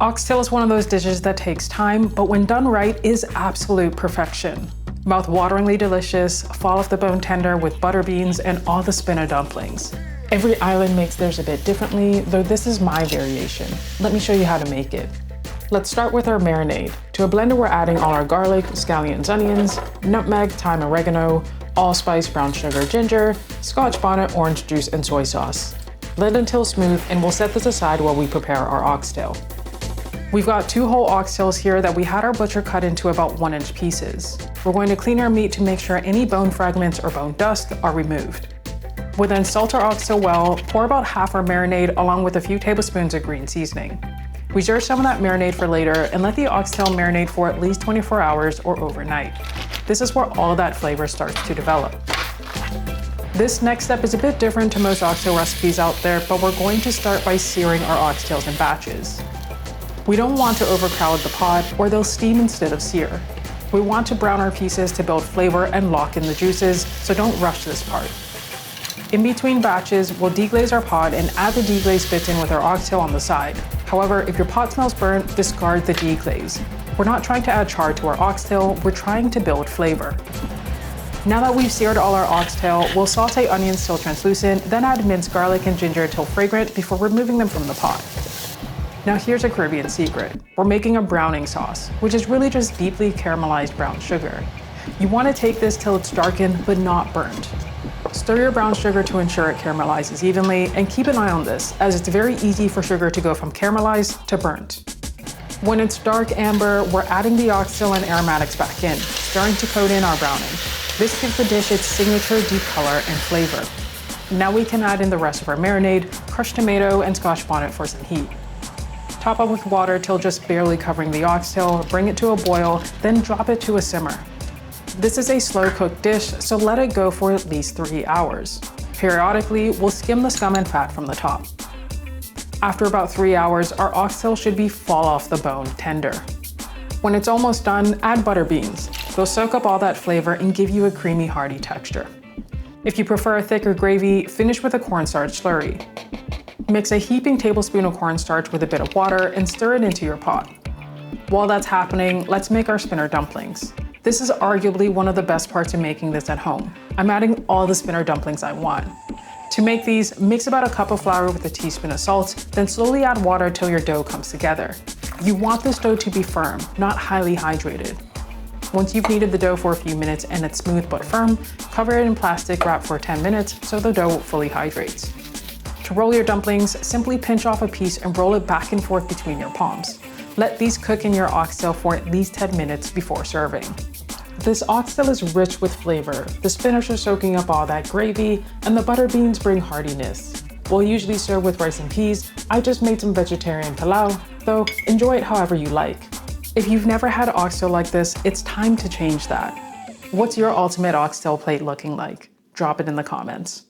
Oxtail is one of those dishes that takes time, but when done right is absolute perfection. Mouth-wateringly delicious, fall off the bone tender with butter beans and all the spinner dumplings. Every island makes theirs a bit differently, though this is my variation. Let me show you how to make it. Let's start with our marinade. To a blender, we're adding all our garlic, scallions, onions, nutmeg, thyme, oregano, allspice, brown sugar, ginger, scotch bonnet, orange juice, and soy sauce. Blend until smooth, and we'll set this aside while we prepare our oxtail. We've got 2 whole oxtails here that we had our butcher cut into about 1-inch pieces. We're going to clean our meat to make sure any bone fragments or bone dust are removed. We'll then salt our oxtail well, pour about half our marinade along with a few tablespoons of green seasoning. Reserve some of that marinade for later and let the oxtail marinate for at least 24 hours or overnight. This is where all of that flavor starts to develop. This next step is a bit different to most oxtail recipes out there, but we're going to start by searing our oxtails in batches. We don't want to overcrowd the pot or they'll steam instead of sear. We want to brown our pieces to build flavor and lock in the juices, so don't rush this part. In between batches, we'll deglaze our pot and add the deglazed bits in with our oxtail on the side. However, if your pot smells burnt, discard the deglaze. We're not trying to add char to our oxtail, we're trying to build flavor. Now that we've seared all our oxtail, we'll saute onions till translucent, then add minced garlic and ginger till fragrant before removing them from the pot. Now here's a Caribbean secret. We're making a browning sauce, which is really just deeply caramelized brown sugar. You want to take this till it's darkened but not burnt. Stir your brown sugar to ensure it caramelizes evenly, and keep an eye on this, as it's very easy for sugar to go from caramelized to burnt. When it's dark amber, we're adding the oxtail and aromatics back in, stirring to coat in our browning. This gives the dish its signature deep color and flavor. Now we can add in the rest of our marinade, crushed tomato, and scotch bonnet for some heat. Top up with water till just barely covering the oxtail, bring it to a boil, then drop it to a simmer. This is a slow-cooked dish, so let it go for at least 3 hours. Periodically, we'll skim the scum and fat from the top. After about 3 hours, our oxtail should be fall off the bone tender. When it's almost done, add butter beans. They'll soak up all that flavor and give you a creamy, hearty texture. If you prefer a thicker gravy, finish with a cornstarch slurry. Mix a heaping tablespoon of cornstarch with a bit of water and stir it into your pot. While that's happening, let's make our spinner dumplings. This is arguably one of the best parts of making this at home. I'm adding all the spinner dumplings I want. To make these, mix about a cup of flour with a teaspoon of salt, then slowly add water till your dough comes together. You want this dough to be firm, not highly hydrated. Once you've kneaded the dough for a few minutes and it's smooth but firm, cover it in plastic wrap for 10 minutes so the dough fully hydrates. To roll your dumplings, simply pinch off a piece and roll it back and forth between your palms. Let these cook in your oxtail for at least 10 minutes before serving. This oxtail is rich with flavor. The spinach are soaking up all that gravy, and the butter beans bring heartiness. We'll usually serve with rice and peas. I just made some vegetarian pilau, though enjoy it however you like. If you've never had oxtail like this, it's time to change that. What's your ultimate oxtail plate looking like? Drop it in the comments.